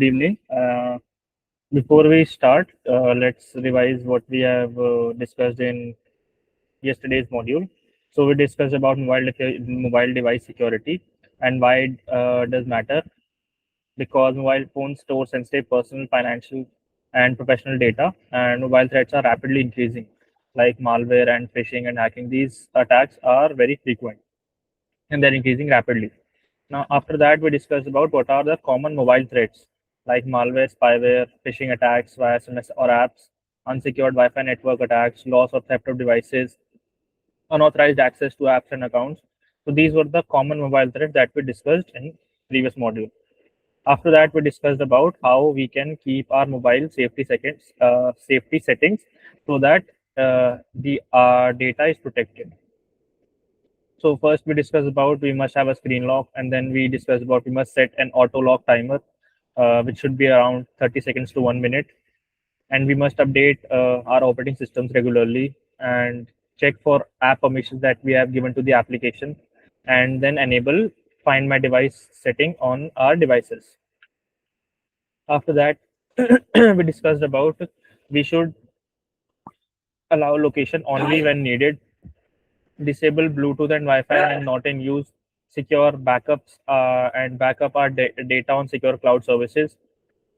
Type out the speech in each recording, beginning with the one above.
Good evening. Before we start, let's revise what we have discussed in yesterday's module. So we discussed about mobile device security and why it does matter, because mobile phones store sensitive personal, financial, and professional data, and mobile threats are rapidly increasing, like malware and phishing and hacking. These attacks are very frequent and they're increasing rapidly. Now, after that, we discussed about what are the common mobile threats like malware, spyware, phishing attacks via SMS or apps, unsecured Wi-Fi network attacks, loss or theft of devices, unauthorized access to apps and accounts. So these were the common mobile threats that we discussed in previous module. After that, we discussed about how we can keep our mobile safety settings so that the data is protected. So first we discussed about we must have a screen lock, and then we discussed about we must set an auto lock timer, which should be around 30 seconds to 1 minute, and we must update our operating systems regularly and check for app permissions that we have given to the application, and then enable Find My Device setting on our devices. After that, we discussed about we should allow location only when needed, disable Bluetooth and Wi-Fi and not in use, secure backups and backup our data on secure cloud services,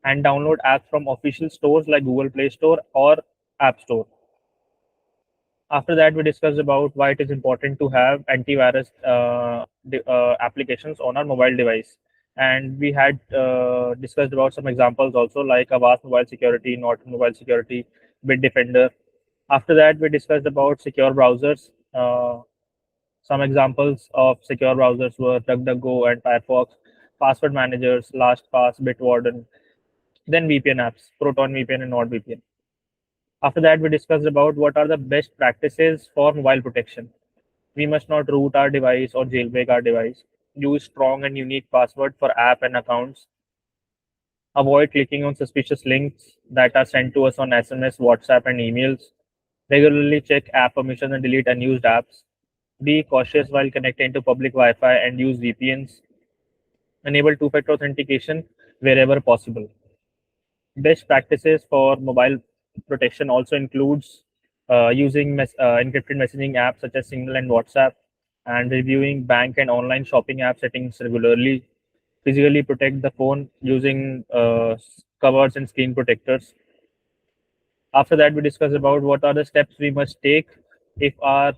and download apps from official stores like Google Play Store or App Store. After that, we discussed about why it is important to have antivirus applications on our mobile device. And we had discussed about some examples also like Avast Mobile Security, Norton Mobile Security, Bitdefender. After that, we discussed about secure browsers. Some examples of secure browsers were DuckDuckGo and Firefox, password managers, LastPass, Bitwarden, then VPN apps, Proton VPN and NordVPN. After that, we discussed about what are the best practices for mobile protection. We must not root our device or jailbreak our device. Use strong and unique password for app and accounts. Avoid clicking on suspicious links that are sent to us on SMS, WhatsApp, and emails. Regularly check app permissions and delete unused apps. Be cautious while connecting to public Wi-Fi and use VPNs. Enable two-factor authentication wherever possible. Best practices for mobile protection also includes using encrypted messaging apps such as Signal and WhatsApp, and reviewing bank and online shopping app settings regularly. Physically protect the phone using covers and screen protectors. After that, we discuss about what are the steps we must take if our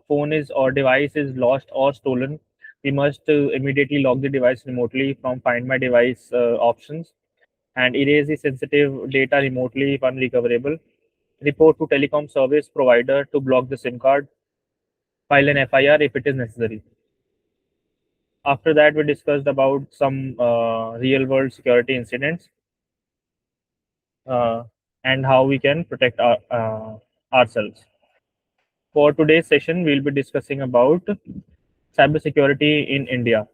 phone is or device is lost or stolen. We must immediately lock the device remotely from Find My Device options, and erase the sensitive data remotely if unrecoverable. Report to telecom service provider to block the SIM card. File an FIR if it is necessary. After that, we discussed about some real world security incidents uh, and how we can protect ourselves. For today's session, we'll be discussing about cybersecurity in India.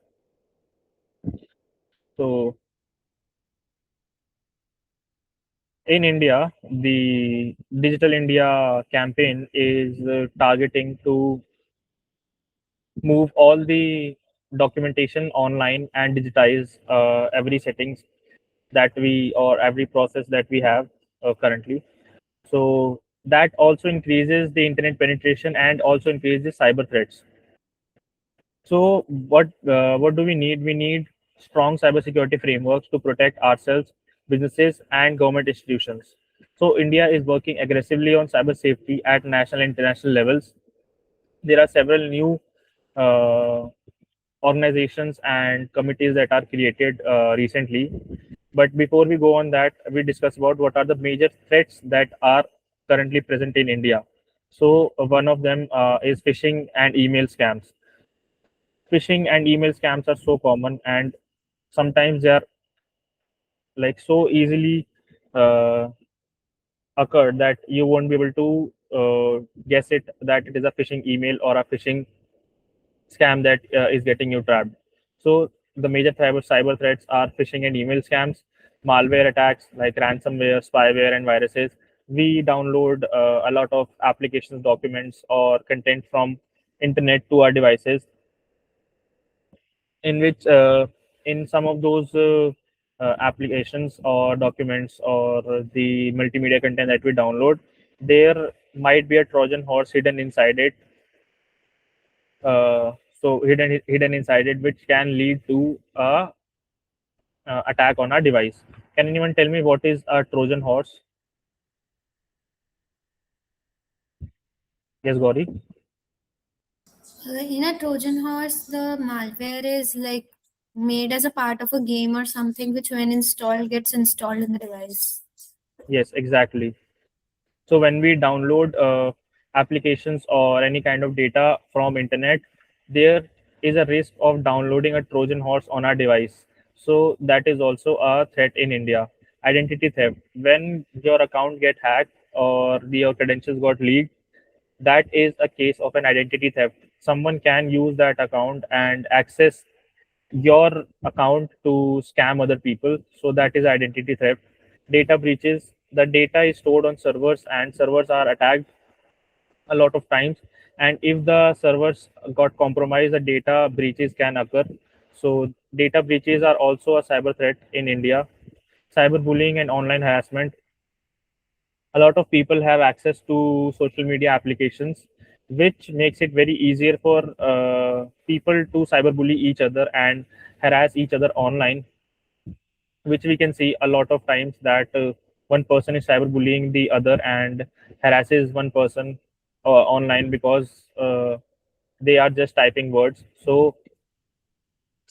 So, in India, the Digital India campaign is targeting to move all the documentation online and digitize every settings that we or every process that we have currently. So that also increases the internet penetration and also increases cyber threats. So what do we need? We need strong cybersecurity frameworks to protect ourselves, businesses, and government institutions. So India is working aggressively on cyber safety at national and international levels. There are several new uh, organizations and committees that are created recently. But before we go on that, we discuss about what are the major threats that are currently present in India. So one of them is phishing and email scams. Phishing and email scams are so common, and sometimes they are like so easily uh, occurred that you won't be able to guess it that it is a phishing email or a phishing scam that is getting you trapped. So the major cyber threats are phishing and email scams, malware attacks like ransomware, spyware, and viruses. We download a lot of applications, documents, or content from internet to our devices, in which in some of those applications or documents or the multimedia content that we download, there might be a Trojan horse hidden inside it. Hidden inside it, which can lead to a attack on our device. Can anyone tell me what is a Trojan horse? Yes, Gauri. In a Trojan horse, the malware is like made as a part of a game or something which, when installed, gets installed in the device. Yes, exactly. So when we download applications or any kind of data from internet, there is a risk of downloading a Trojan horse on our device. So that is also a threat in India. Identity theft. When your account get hacked or your credentials got leaked, that is a case of an identity theft. Someone can use that account and access your account to scam other people. So that is identity theft. Data breaches. The data is stored on servers and servers are attacked a lot of times. And if the servers got compromised, the data breaches can occur. So data breaches are also a cyber threat in India. Cyberbullying and online harassment. A lot of people have access to social media applications, which makes it very easier for people to cyberbully each other and harass each other online, which we can see a lot of times that one person is cyberbullying the other and harasses one person online because they are just typing words. So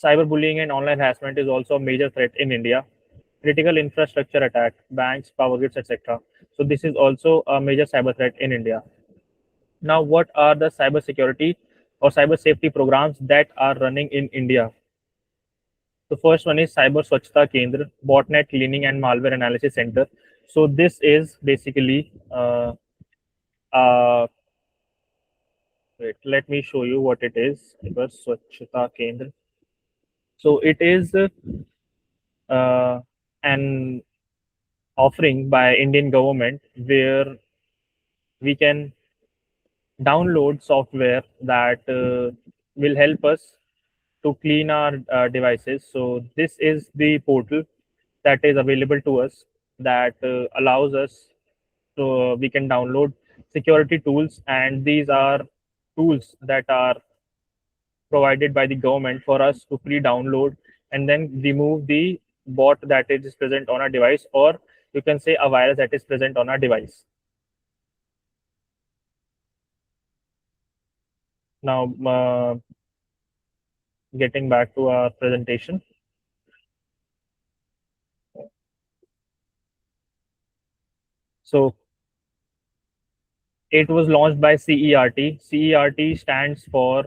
cyberbullying and online harassment is also a major threat in India. Critical infrastructure attack, banks, power grids, etc. So this is also a major cyber threat in India. Now, what are the cyber security or cyber safety programs that are running in India? The first one is Cyber Swachhta Kendra, Botnet Cleaning and Malware Analysis Center. So this is basically, uh, wait, let me show you what it is. Cyber Swachhta Kendra. So it is uh, an offering by Indian government where we can download software that will help us to clean our devices. So this is the portal that is available to us that allows us so we can download security tools, and these are tools that are provided by the government for us to free download and then remove the bot that is present on our device, or you can say a virus that is present on our device. Now, getting back to our presentation. So it was launched by CERT. CERT stands for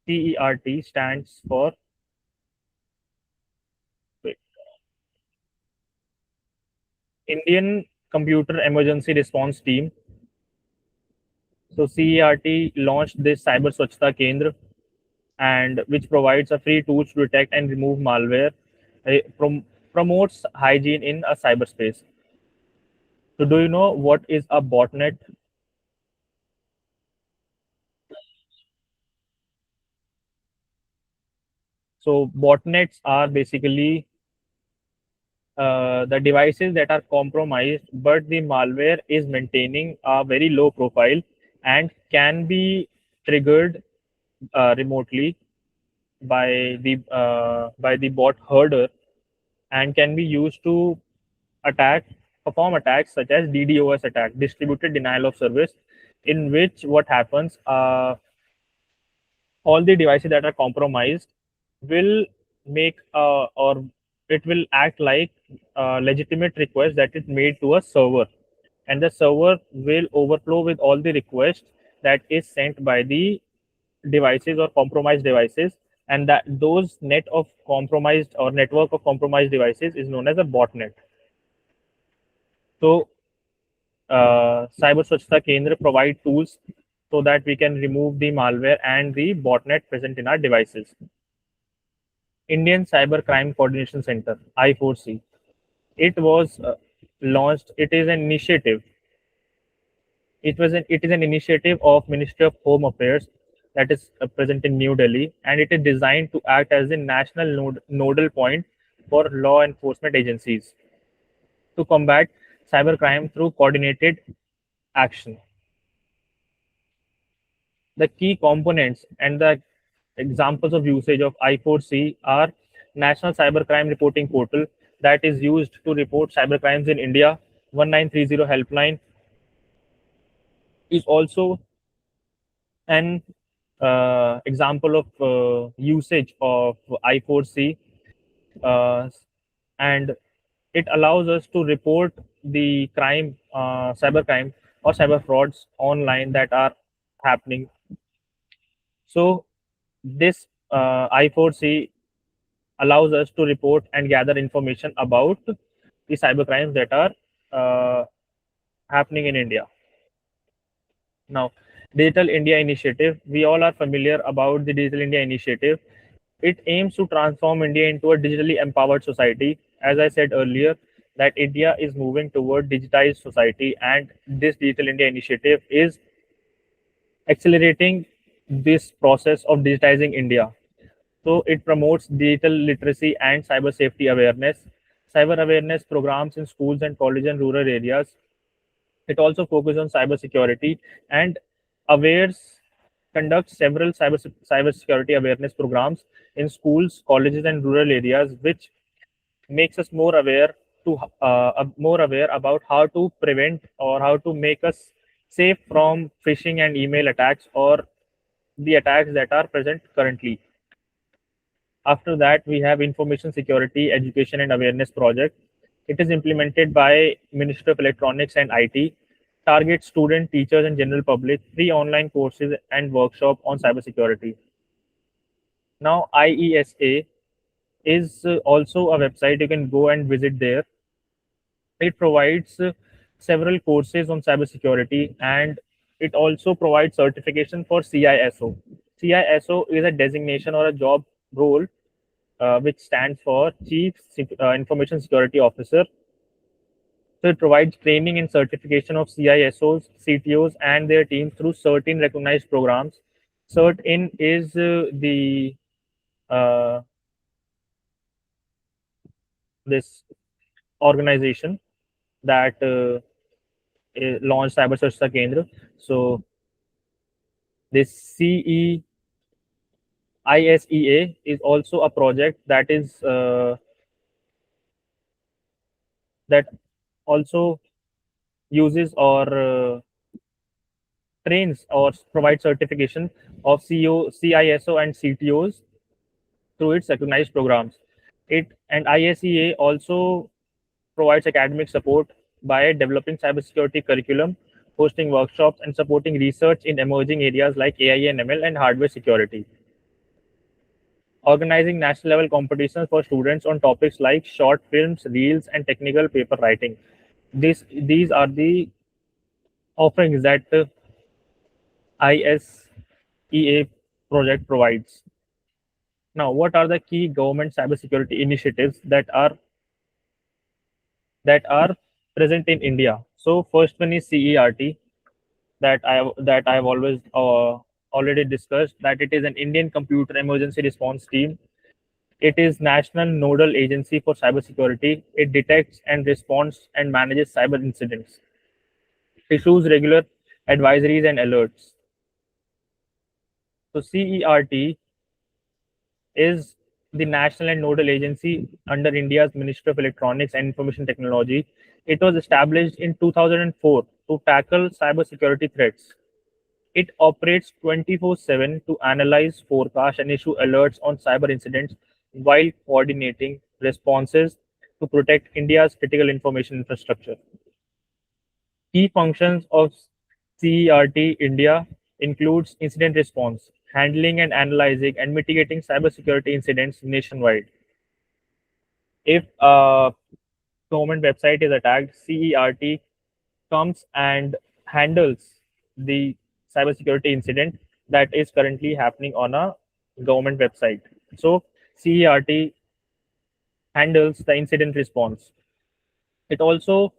CERT stands for wait, Indian Computer Emergency Response Team. So CERT launched this Cyber Swachhta Kendra, and which provides a free tools to detect and remove malware, promotes hygiene in a cyberspace. So do you know what is a botnet? So botnets are basically the devices that are compromised, but the malware is maintaining a very low profile and can be triggered remotely by the bot herder, and can be used to attack perform attacks such as DDoS attack, distributed denial of service, in which what happens, all the devices that are compromised will make or it will act like a legitimate request that is made to a server, and the server will overflow with all the requests that is sent by the devices or compromised devices, and that those net of compromised or network of compromised devices is known as a botnet. So Cyber Swachhta Kendra provide tools so that we can remove the malware and the botnet present in our devices. Indian Cyber Crime Coordination Center, I4C. It was launched. It is an initiative. It is an initiative of Ministry of Home Affairs that is present in New Delhi, and it is designed to act as a national nodal point for law enforcement agencies to combat cybercrime through coordinated action. The key components and the examples of usage of I4C are National Cybercrime Reporting Portal that is used to report cybercrimes in India. 1930 helpline is also an example of usage of I4C, uh, and it allows us to report the crime, cybercrime or cyber frauds online that are happening. So this I4C allows us to report and gather information about the cybercrimes that are uh, happening in India. Now, Digital India Initiative, we all are familiar about the Digital India Initiative. It aims to transform India into a digitally empowered society. As I said earlier, that India is moving toward digitized society, and this Digital India Initiative is accelerating this process of digitizing India. So it promotes digital literacy and cyber safety awareness, cyber awareness programs in schools and college and rural areas. It also focuses on cyber security and awares conducts several cyber security awareness programs in schools, colleges, and rural areas, which makes us more aware about how to prevent or how to make us safe from phishing and email attacks or the attacks that are present currently. After that, we have Information Security Education and Awareness Project. It is implemented by Ministry of Electronics and IT, targets student, teachers, and general public, free online courses and workshop on cybersecurity. Now, IESA is also a website you can go and visit there. It provides several courses on cybersecurity, and it also provides certification for CISO. CISO is a designation or a job role which stands for Information Security Officer. So it provides training and certification of CISOs, CTOs, and their teams through certain recognized programs. CertIn is the uh, this organization that launched Cyber Sursha Kendra. So this CEISEA is also a project that also uses or trains or provides certification of CISO and CTOs through its recognized programs. It and ISEA also provides academic support by developing cybersecurity curriculum, hosting workshops, and supporting research in emerging areas like AI and ML and hardware security. Organizing national level competitions for students on topics like short films, reels, and technical paper writing. These are the offerings that ISEA project provides. Now, what are the key government cybersecurity initiatives that are present in India? So, first one is CERT that I have always already discussed. That it is an Indian Computer Emergency Response Team. It is national nodal agency for cybersecurity. It detects and responds and manages cyber incidents. Issues regular advisories and alerts. So CERT is the national and nodal agency under India's Ministry of Electronics and Information Technology. It was established in 2004 to tackle cybersecurity threats. It operates 24/7 to analyze, forecast, and issue alerts on cyber incidents while coordinating responses to protect India's critical information infrastructure. Key functions of CERT India includes incident response, handling and analyzing and mitigating cybersecurity incidents nationwide. If a government website is attacked, CERT comes and handles the cybersecurity incident that is currently happening on a government website. So CERT handles the incident response. It also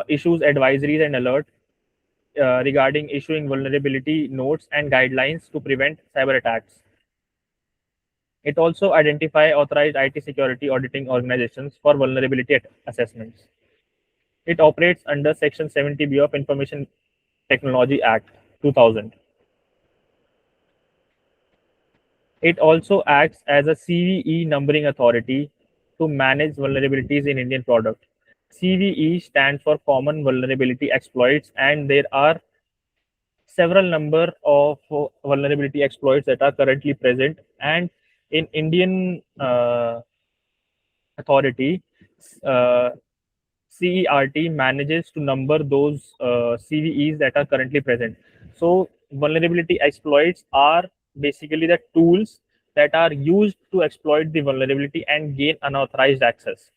issues advisories and regarding issuing vulnerability notes and guidelines to prevent cyber attacks. It also identify authorized IT security auditing organizations for vulnerability assessments. It operates under Section 70B of Information Technology Act 2000. It also acts as a CVE numbering authority to manage vulnerabilities in Indian product. CVE stands for Common Vulnerability Exploits, and there are several number of vulnerability exploits that are currently present. And in Indian authority, uh, CERT manages to number those CVEs that are currently present. So vulnerability exploits are basically the tools that are used to exploit the vulnerability and gain unauthorized access.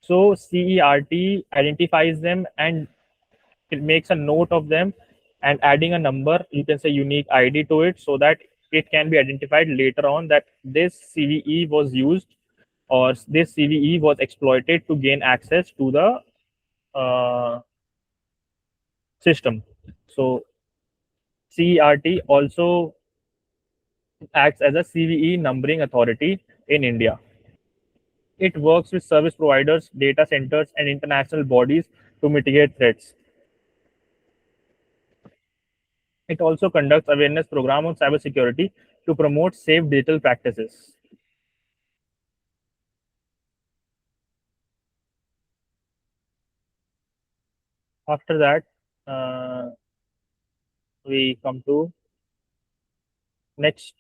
So CERT identifies them and it makes a note of them and adding a number, you can say unique ID to it, so that it can be identified later on that this CVE was used or this CVE was exploited to gain access to the system. So CERT also acts as a CVE numbering authority in India. It works with service providers, data centers, and international bodies to mitigate threats. It also conducts awareness program on cybersecurity to promote safe digital practices. After that, we come to next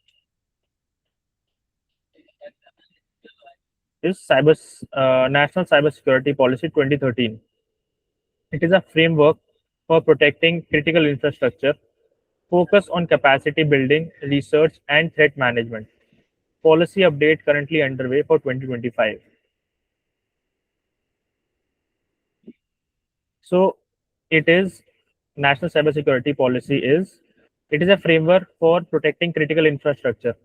is National Cybersecurity Policy 2013. It is a framework for protecting critical infrastructure, focus on capacity building, research, and threat management. Policy update currently underway for 2025. So it is National Cybersecurity Policy is it is a framework for protecting critical infrastructure.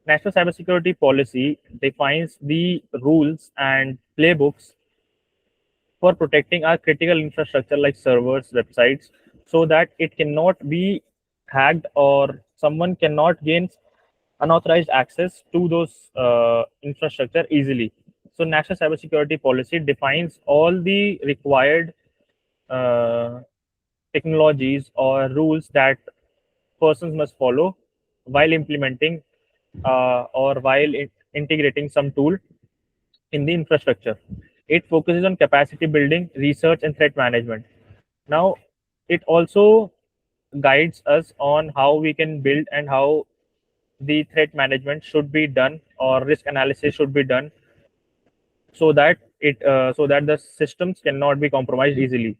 National Cybersecurity Policy defines the rules and playbooks for protecting our critical infrastructure like servers, websites, so that it cannot be hacked or someone cannot gain unauthorized access to those infrastructure easily. So, National Cybersecurity Policy defines all the required uh, technologies or rules that persons must follow while implementing or while integrating some tool in the infrastructure. It focuses on capacity building, research, and threat management. Now, it also guides us on how we can build and how the threat management should be done or risk analysis should be done so that the systems cannot be compromised easily.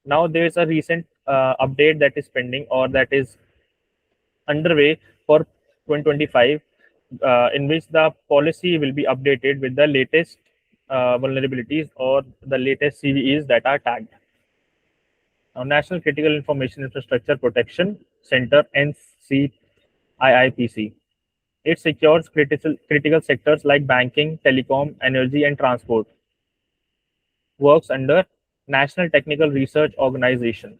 Now, there is a recent update that is pending or that is underway for 2025, in which the policy will be updated with the latest vulnerabilities or the latest CVEs that are tagged. Now, National Critical Information Infrastructure Protection Center (NCIIPC). It secures critical sectors like banking, telecom, energy, and transport. Works under National Technical Research Organization.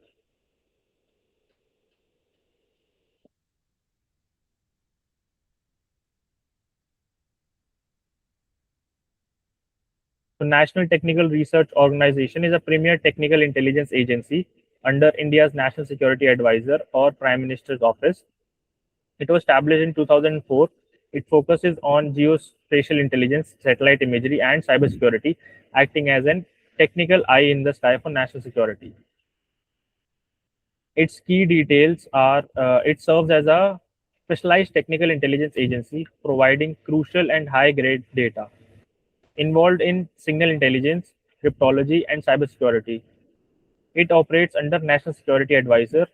So National Technical Research Organization is a premier technical intelligence agency under India's National Security Advisor or Prime Minister's Office. It was established in 2004. It focuses on geospatial intelligence, satellite imagery, and cybersecurity, acting as an technical eye in the sky for national security. Its key details are it serves as a specialized technical intelligence agency providing crucial and high grade data involved in signal intelligence, cryptology, and cybersecurity. It operates under National Security Advisor,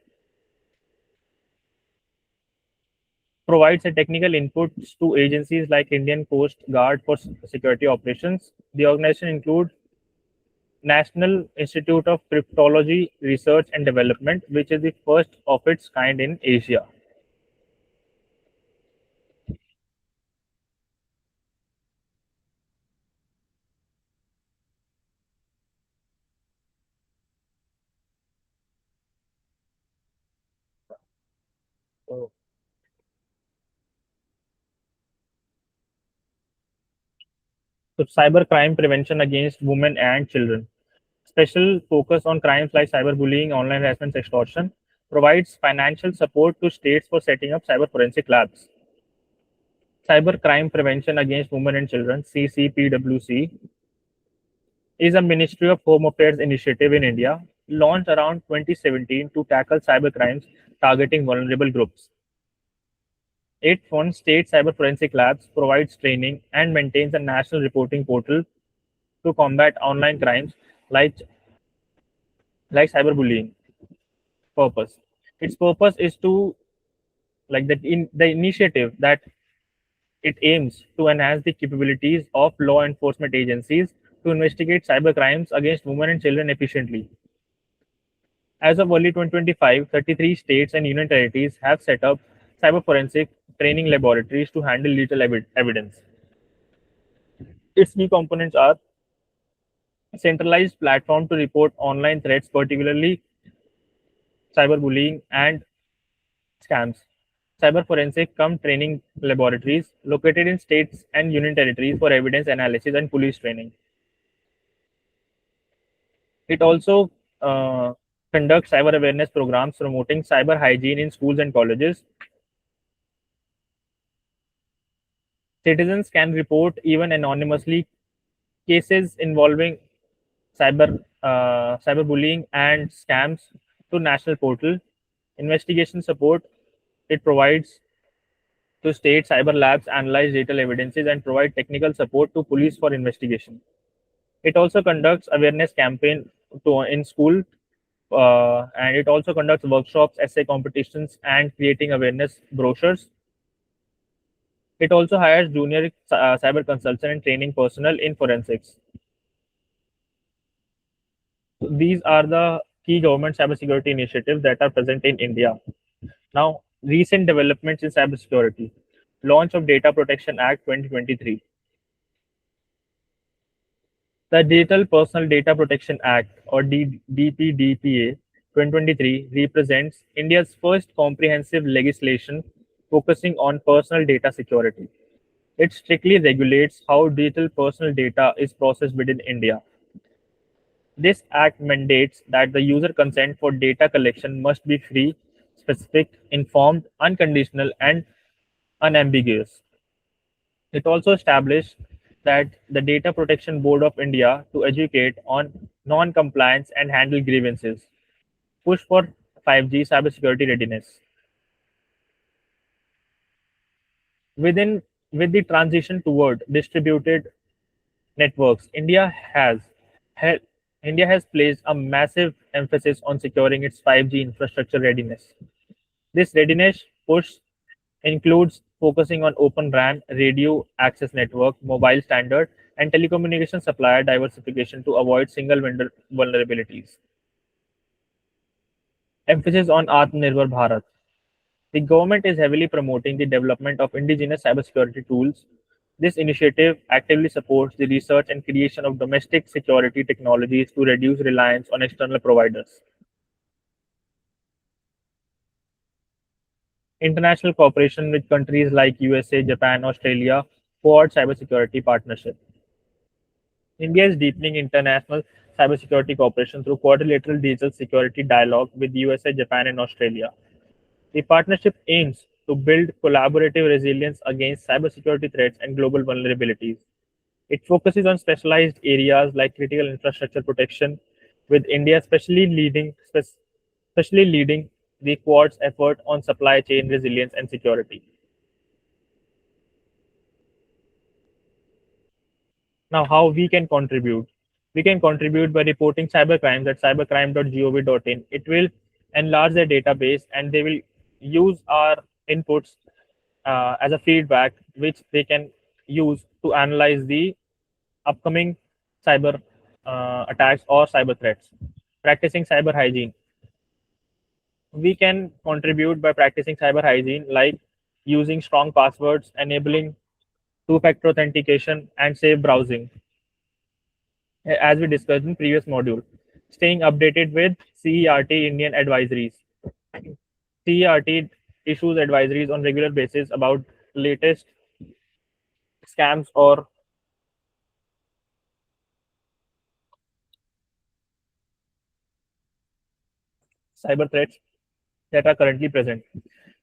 provides a technical inputs to agencies like Indian Coast Guard for security operations. The organization includes National Institute of Cryptology Research and Development, which is the first of its kind in Asia. So, cyber crime prevention against women and children. Special focus on crimes like cyberbullying, online harassment, extortion, provides financial support to states for setting up cyber forensic labs. Cyber crime prevention against women and children (CCPWC) is a Ministry of Home Affairs initiative in India launched around 2017 to tackle cyber crimes targeting vulnerable groups. It funds state cyber forensic labs, provides training, and maintains a national reporting portal to combat online crimes like cyberbullying. Purpose. Its purpose is to in the initiative that it aims to enhance the capabilities of law enforcement agencies to investigate cyber crimes against women and children efficiently. As of early 2025, 33 states and union territories have set up cyber forensic training laboratories to handle lethal evidence. Its key components are a centralized platform to report online threats, particularly cyberbullying and scams. Cyber forensic cum training laboratories located in states and union territories for evidence analysis and police training. It also uh, conducts cyber awareness programs promoting cyber hygiene in schools and colleges. Citizens can report even anonymously cases involving cyberbullying and scams to national portal. Investigation support it provides to state cyber labs, analyze digital evidences, and provide technical support to police for investigation. It also conducts awareness campaign in school, and it also conducts workshops, essay competitions, and creating awareness brochures. It also hires junior cyber consultant and training personnel in forensics. These are the key government cybersecurity initiatives that are present in India. Now, recent developments in cybersecurity. Launch of Data Protection Act 2023. The Digital Personal Data Protection Act, or DPDPA 2023, represents India's first comprehensive legislation focusing on personal data security. It strictly regulates how digital personal data is processed within India. This act mandates that the user consent for data collection must be free, specific, informed, unconditional, and unambiguous. It also established that the Data Protection Board of India to educate on non-compliance and handle grievances. Push for 5G cybersecurity readiness. Within with the transition toward distributed networks, he- India has placed a massive emphasis on securing its 5G infrastructure readiness. This readiness push includes focusing on Open RAN, radio access network, mobile standard, and telecommunication supplier diversification to avoid single vendor vulnerabilities. Emphasis on Atmanirbhar Bharat. The government is heavily promoting the development of indigenous cybersecurity tools. This initiative actively supports the research and creation of domestic security technologies to reduce reliance on external providers. International cooperation with countries like USA, Japan, Australia for cybersecurity partnership. India is deepening international cybersecurity cooperation through quadrilateral digital security dialogue with USA, Japan, and Australia. The partnership aims to build collaborative resilience against cybersecurity threats and global vulnerabilities. It focuses on specialized areas like critical infrastructure protection, with India especially leading the Quad's effort on supply chain resilience and security. Now, how we can contribute? We can contribute by reporting cybercrimes at cybercrime.gov.in. It will enlarge their database and they will use our inputs as a feedback, which they can use to analyze the upcoming cyber attacks or cyber threats. Practicing cyber hygiene. We can contribute by practicing cyber hygiene, like using strong passwords, enabling two factor authentication, and safe browsing, as we discussed in previous module. Staying updated with CERT Indian advisories. CERT issues advisories on regular basis about latest scams or cyber threats that are currently present.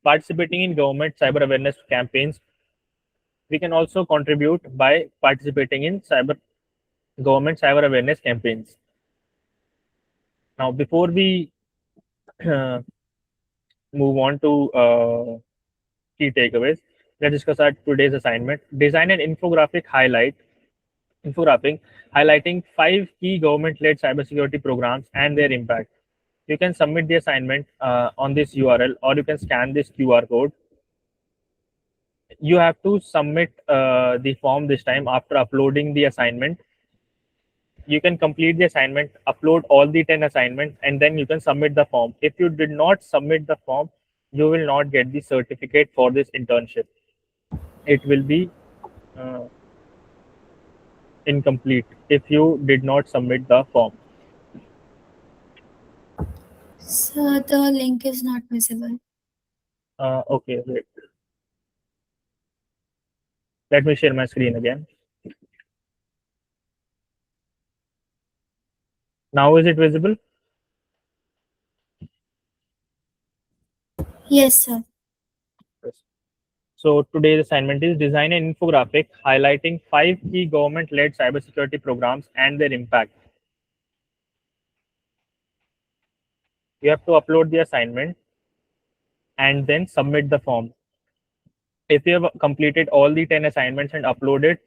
Participating in government cyber awareness campaigns, we can also contribute by participating in cyber government cyber awareness campaigns. Now, before we uh, move on to key takeaways, let's discuss our today's assignment. Design an infographic highlighting 5 key government-led cybersecurity programs and their impact. You can submit the assignment on this URL, or you can scan this QR code. You have to submit the form this time after uploading the assignment. You can complete the assignment, upload all the 10 assignments, and then you can submit the form. If you did not submit the form, you will not get the certificate for this internship. It will be uh, incomplete if you did not submit the form. So the link is not visible. Okay, wait. Let me share my screen again. Now is it visible? Yes, sir. Yes. So today's assignment is design an infographic highlighting 5 key government-led cybersecurity programs and their impact. You have to upload the assignment and then submit the form. If you have completed all the 10 assignments and uploaded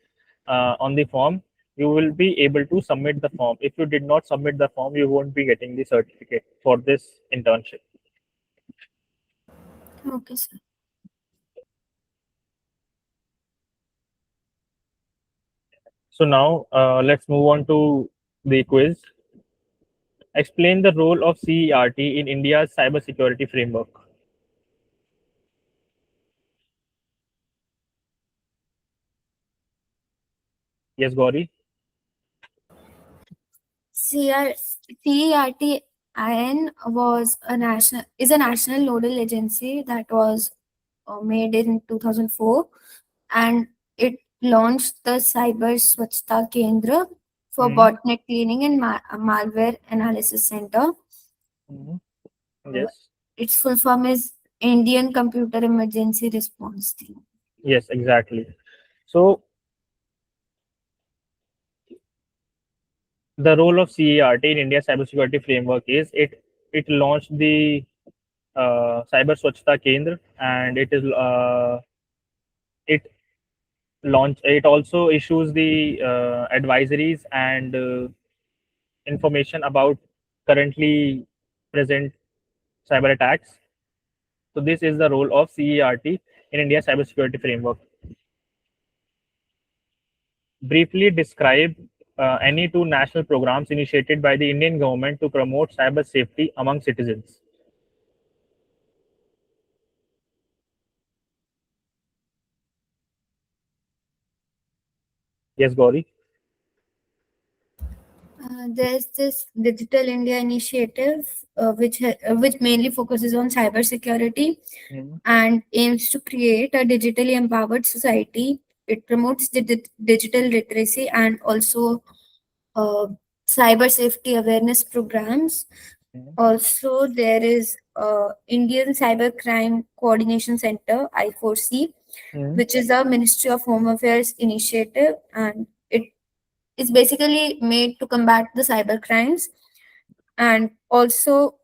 on the form, you will be able to submit the form. If you did not submit the form, you won't be getting the certificate for this internship. Okay, sir. So now let's move on to the quiz. Explain the role of CERT in India's cybersecurity framework. Yes, Gauri. CERTIN was a national nodal agency that was made in 2004, and it launched the Cyber Swachhta Kendra for Hmm. botnet cleaning and malware analysis center. Hmm. Uh, Yes. its full form is Indian Computer Emergency Response Team. Yes, exactly. So the role of CERT in India's cybersecurity framework is it launched the Cyber Swachhta Kendra, and it it also issues the advisories and information about currently present cyber attacks. So this is the role of CERT in India's cybersecurity framework. Briefly describe any two national programs initiated by the Indian government to promote cyber safety among citizens. Yes, Gauri. There's this Digital India initiative, which mainly focuses on cybersecurity Mhm. and aims to create a digitally empowered society. It promotes digital literacy and also uh, cyber safety awareness programs. Mhm. Also, there is Indian Cybercrime Coordination Center (I4C), Mhm. which is a Ministry of Home Affairs initiative, and it is basically made to combat the cyber crimes. And also,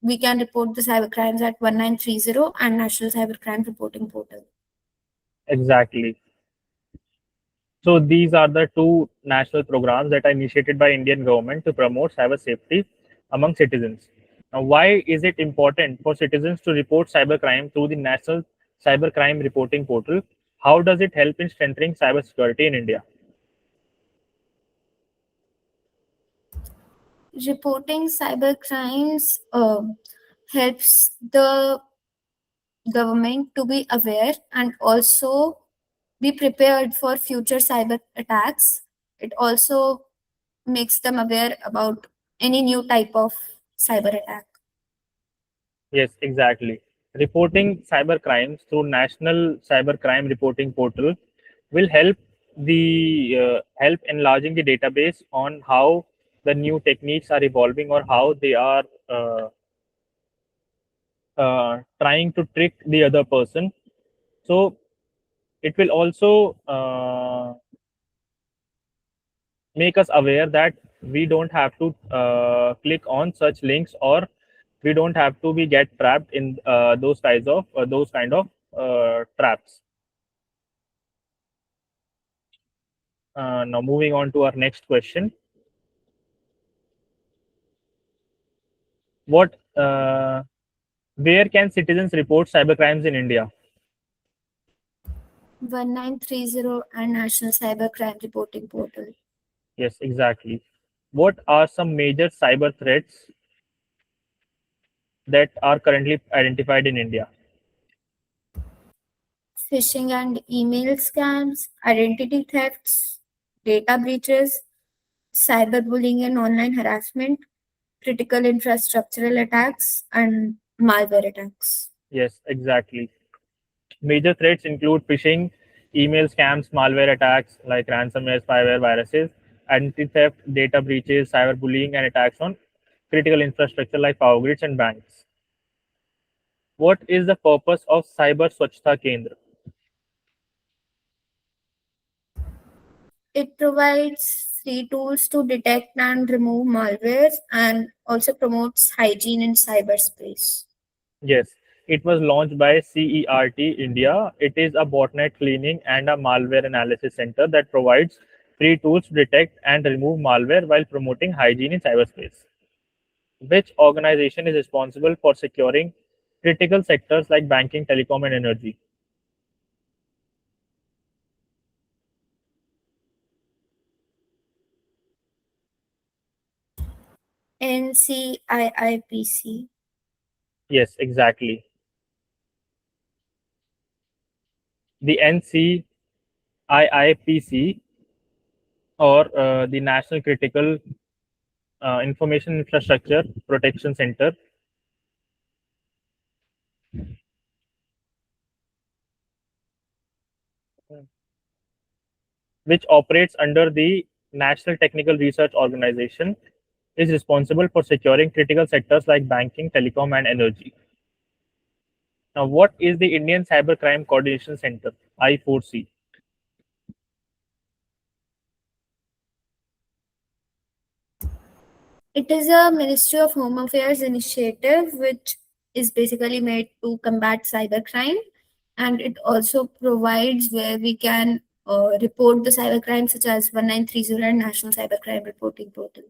we can report the cyber crimes at 1930 and National Cybercrime Reporting Portal. Exactly. So these are the two national programs that are initiated by Indian government to promote cyber safety among citizens. Now, why is it important for citizens to report cybercrime through the National Cybercrime Reporting Portal? How does it help in strengthening cybersecurity in India? Reporting cyber crimes helps the government to be aware and also be prepared for future cyber attacks. It also makes them aware about any new type of cyber attack. Yes, exactly. Reporting cyber crimes through National Cybercrime Reporting Portal will help enlarging the database on how the new techniques are evolving or how they are trying to trick the other person. So it will also make us aware that we don't have to click on such links, or we don't have to be get trapped in those kind of traps. Now moving on to our next question. What Where can citizens report cybercrimes in India? 1930 and National Cybercrime Reporting Portal. Yes, exactly. What are some major cyber threats that are currently identified in India? Phishing and email scams, identity thefts, data breaches, cyberbullying and online harassment, critical infrastructural attacks, and malware attacks. Yes, exactly. Major threats include phishing, email scams, malware attacks like ransomware, spyware, viruses, identity theft, data breaches, cyberbullying, and attacks on critical infrastructure like power grids and banks. What is the purpose of Cyber Swachhta Kendra? It provides free tools to detect and remove malware and also promotes hygiene in cyberspace. Yes, it was launched by CERT India. It is a botnet cleaning and a malware analysis center that provides free tools to detect and remove malware while promoting hygiene in cyberspace. Which organization is responsible for securing critical sectors like banking, telecom, and energy? NCIIPC. Yes, exactly. The NCIIPC, or the National Critical Information Infrastructure Protection Center, which operates under the National Technical Research Organization, is responsible for securing critical sectors like banking, telecom, and energy. Now, what is the Indian Cybercrime Coordination Center, I4C? It is a Ministry of Home Affairs initiative which is basically made to combat cybercrime, and it also provides where we can report the cybercrime such as 1930 and National Cybercrime Reporting Portal.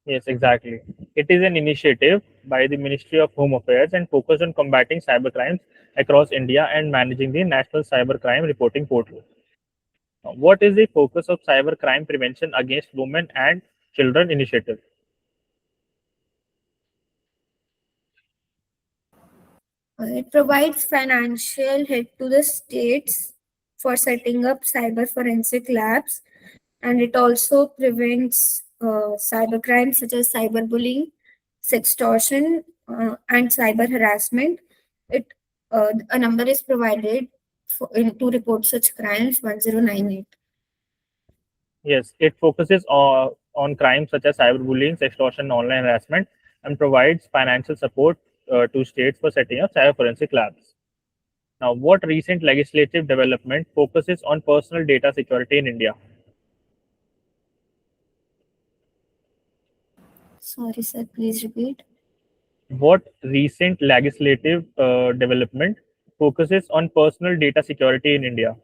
Yes, exactly. It is an initiative by the Ministry of Home Affairs and focused on combating cybercrimes across India and managing the National Cybercrime Reporting Portal. Now, what is the focus of cybercrime prevention against women and children initiative? It provides financial help to the states for setting up cyber forensic labs, and it also prevents cybercrimes such as cyberbullying, sextortion, and cyber harassment. It A number is provided to report such crimes 1098. Yes, it focuses on crimes such as cyberbullying, extortion, and online harassment, and provides financial support to states for setting up cyber forensic labs. Now, what recent legislative development focuses on personal data security in India? Sorry, sir, please repeat. What recent legislative development focuses on personal data security in India?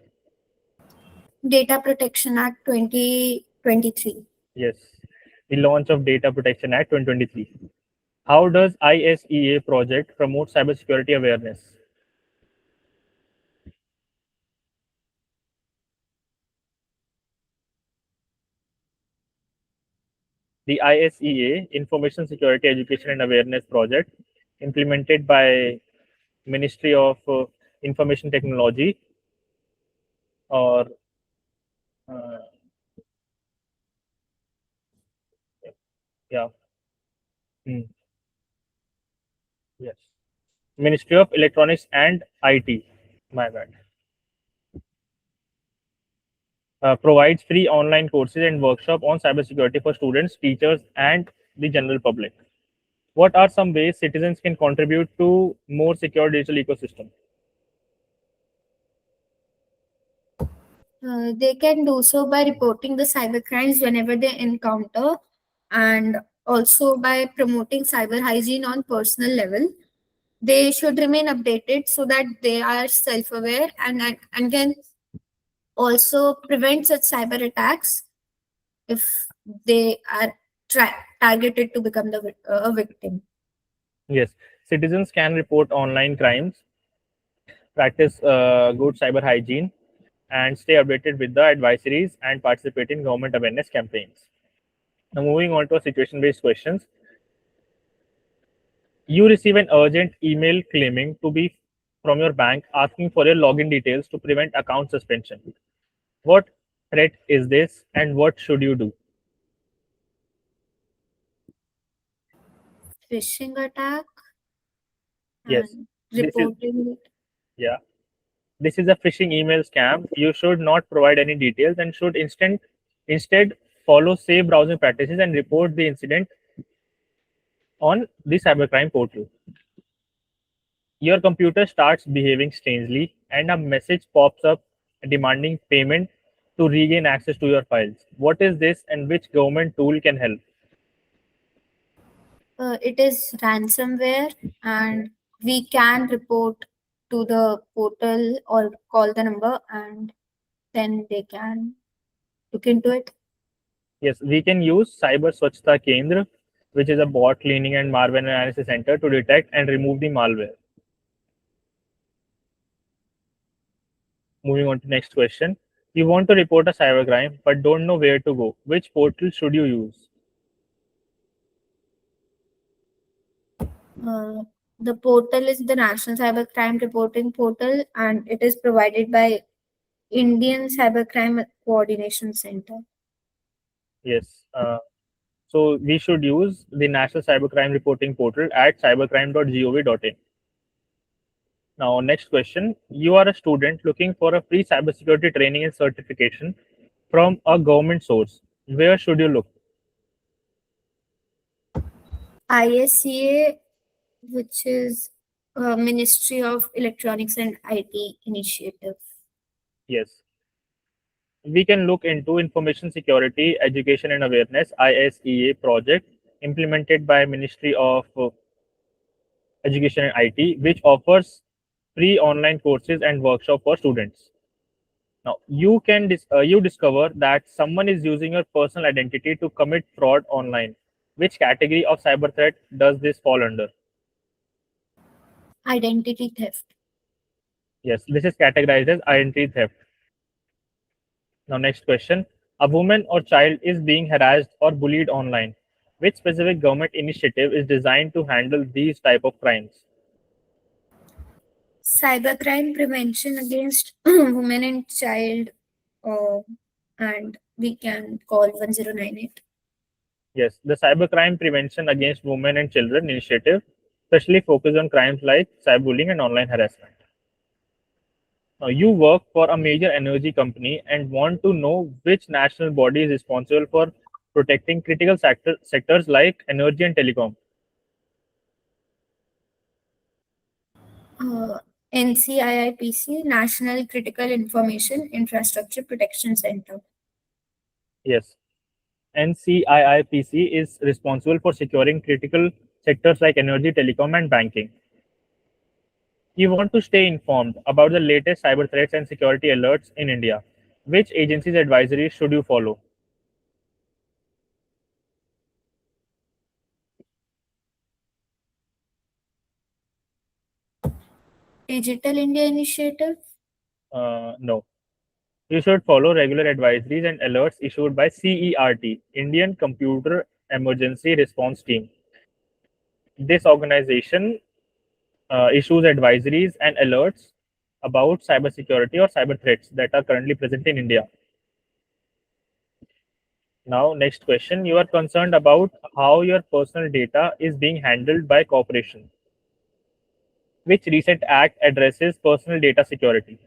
Data Protection Act 2023. Yes, the launch of Data Protection Act 2023. How does ISEA project promote cybersecurity awareness? The ISEA Information Security Education and Awareness Project, implemented by Ministry of Information Technology, or uh, yeah, hmm, yes. Ministry of Electronics and IT. My bad. Provides free online courses and workshop on cybersecurity for students, teachers, and the general public. What are some ways citizens can contribute to more secure digital ecosystem? They can do so by reporting the cyber crimes whenever they encounter, and also by promoting cyber hygiene on personal level. They should remain updated so that they are self-aware and can also prevent such cyber attacks if they are targeted to become a victim. Yes, citizens can report online crimes, practice good cyber hygiene, and stay updated with the advisories and participate in government awareness campaigns. Now, moving on to a situation based questions. You receive an urgent email claiming to be from your bank asking for your login details to prevent account suspension. What threat is this and what should you do? Phishing attack Yes, and this is reporting it. yeah. This is a phishing email scam. You should not provide any details and should instead follow safe browsing practices and report the incident on the cybercrime portal. Your computer starts behaving strangely and a message pops up demanding payment to regain access to your files. What is this and which government tool can help? It is ransomware, and we can report to the portal or call the number, and then they can look into it. Yes, we can use Cyber Swachhta Kendra, which is a bot cleaning and malware analysis center to detect and remove the malware. Moving on to next question. You want to report a cybercrime but don't know where to go. Which portal should you use? Uh, the portal is the National Cybercrime Reporting Portal, and it is provided by Indian Cybercrime Coordination Center. Yes. So we should use the National Cybercrime Reporting Portal at cybercrime.gov.in. Now, next question. You are a student looking for a free cybersecurity training and certification from a government source. Where should you look? ISCA, which is Ministry of Electronics and IT initiative. Yes. We can look into Information Security, Education and Awareness (ISEA) project implemented by Ministry of Education and IT, which offers free online courses and workshop for students. Now, you discover that someone is using your personal identity to commit fraud online. Which category of cyber threat does this fall under? Identity theft. Yes, this is categorized as identity theft. Now, next question. A woman or child is being harassed or bullied online. Which specific government initiative is designed to handle these type of crimes? Cybercrime prevention against women and child, uh, and we can call 1098. Yes, the Cybercrime Prevention Against Women and Children initiative especially focus on crimes like cyberbullying and online harassment. Now, you work for a major energy company and want to know which national body is responsible for protecting critical sectors like energy and telecom. uh, NCIIPC, National Critical Information Infrastructure Protection Center. Yes, NCIIPC is responsible for securing critical sectors like energy, telecom, and banking. You want to stay informed about the latest cyber threats and security alerts in India. Which agency's advisories should you follow? Digital India Initiative. No. You should follow regular advisories and alerts issued by CERT, Indian Computer Emergency Response Team. This organization issues advisories and alerts about cybersecurity or cyber threats that are currently present in India. Now, next question. You are concerned about how your personal data is being handled by corporations. Which recent act addresses personal data security?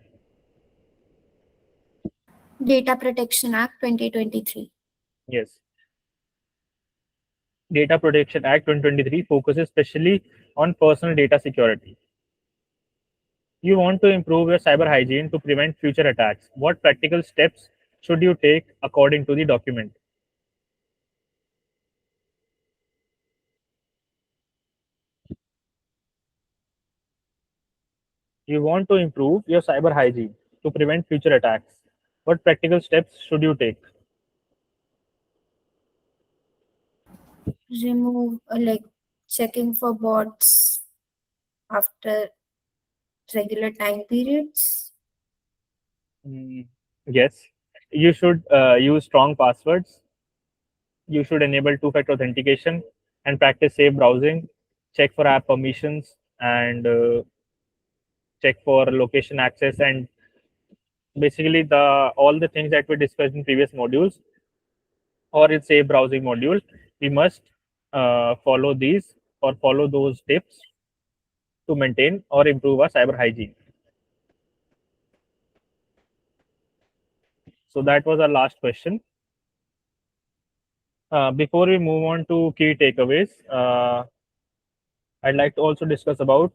Data Protection Act 2023. Yes. Data Protection Act 2023 focuses especially on personal data security. You want to improve your cyber hygiene to prevent future attacks. What practical steps should you take according to the document? You want to improve your cyber hygiene to prevent future attacks. What practical steps should you take? Remove, like checking for bots after regular time periods. Mm, yes. You should use strong passwords. You should enable two-factor authentication and practice safe browsing. Check for app permissions and check for location access, and basically the all the things that we discussed in previous modules or in safe browsing module. We must follow these or follow those tips to maintain or improve our cyber hygiene. So that was our last question. Before we move on to key takeaways, I'd like to also discuss about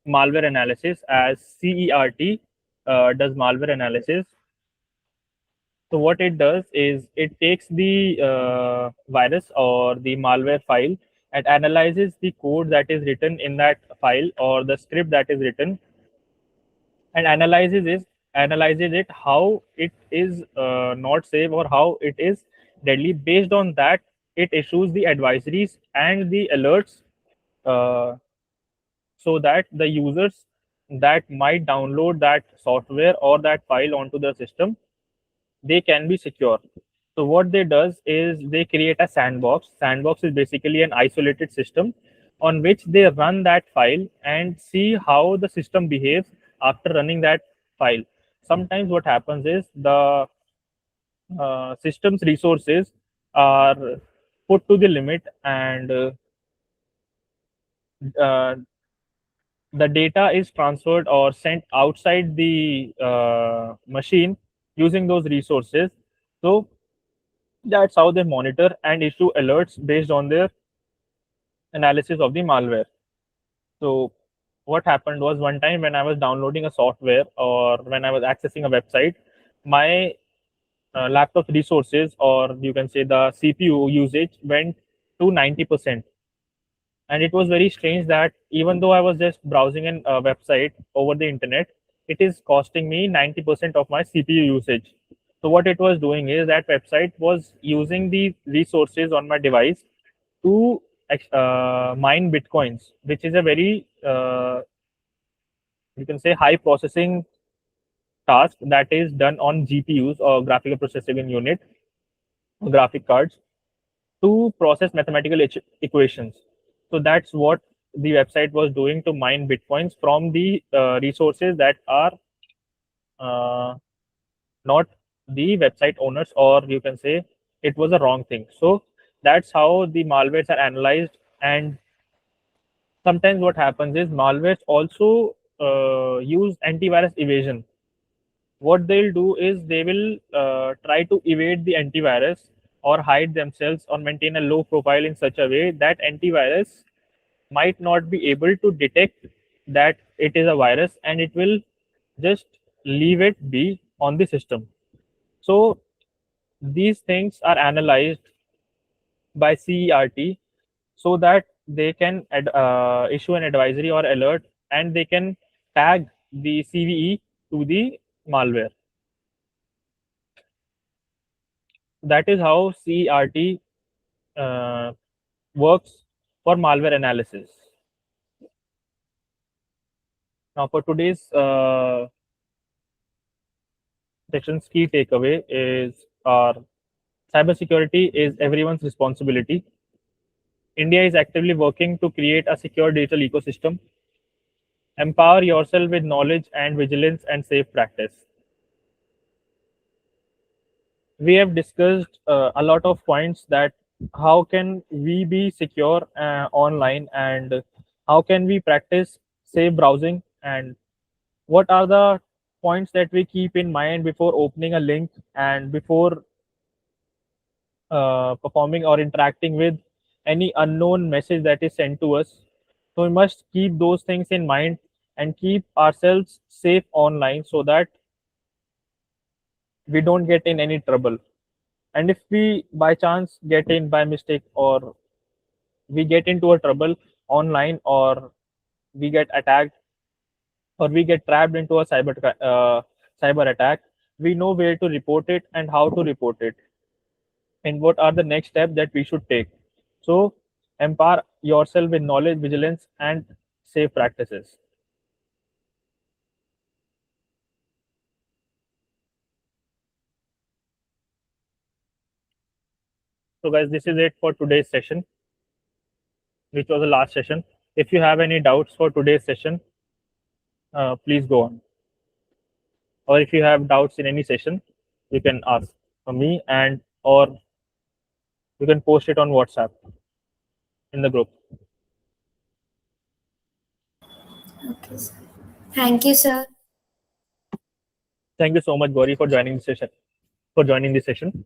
malware analysis, as CERT does malware analysis. So what it does is it takes the virus or the malware file and analyzes the code that is written in that file or the script that is written, and analyzes it how it is not safe or how it is deadly. Based on that, it issues the advisories and the alerts, uh, so that the users that might download that software or that file onto the system, they can be secure. So what they does is they create a sandbox. Sandbox is basically an isolated system on which they run that file and see how the system behaves after running that file. Sometimes what happens is the system's resources are put to the limit, and uh, the data is transferred or sent outside the machine using those resources. So that's how they monitor and issue alerts based on their analysis of the malware. So what happened was, one time when I was downloading a software or when I was accessing a website, my laptop resources, or you can say the CPU usage, went to 90%. And it was very strange that even though I was just browsing a website over the internet, it is costing me 90% of my CPU usage. So what it was doing is that website was using the resources on my device to mine bitcoins, which is a very you can say high processing task that is done on GPUs or graphical processing unit, graphic cards, to process mathematical equations. So that's what the website was doing, to mine bitcoins from the resources that are uh, not the website owners, or you can say it was a wrong thing. So that's how the malwares are analyzed. And sometimes what happens is malwares also use antivirus evasion. What they'll do is they will try to evade the antivirus or hide themselves or maintain a low profile in such a way that antivirus might not be able to detect that it is a virus, and it will just leave it be on the system. So these things are analyzed by CERT so that they can issue an advisory or alert, and they can tag the CVE to the malware. That is how CERT uh, works for malware analysis. Now, for today's section's key takeaway is our cybersecurity is everyone's responsibility. India is actively working to create a secure digital ecosystem. Empower yourself with knowledge and vigilance and safe practice. We have discussed a lot of points, that how can we be secure online, and how can we practice safe browsing, and what are the points that we keep in mind before opening a link and before performing or interacting with any unknown message that is sent to us. So we must keep those things in mind and keep ourselves safe online so that we don't get in any trouble. And if we by chance get in by mistake, or we get into a trouble online, or we get attacked, or we get trapped into a cyber attack, we know where to report it and how to report it, and what are the next steps that we should take. So empower yourself with knowledge, vigilance, and safe practices. So guys, this is it for today's session, which was the last session. If you have any doubts for today's session, please go on. Or if you have doubts in any session, you can ask me, and or you can post it on WhatsApp in the group. Okay, sir. Thank you, sir. Thank you so much, Gauri, for joining the session.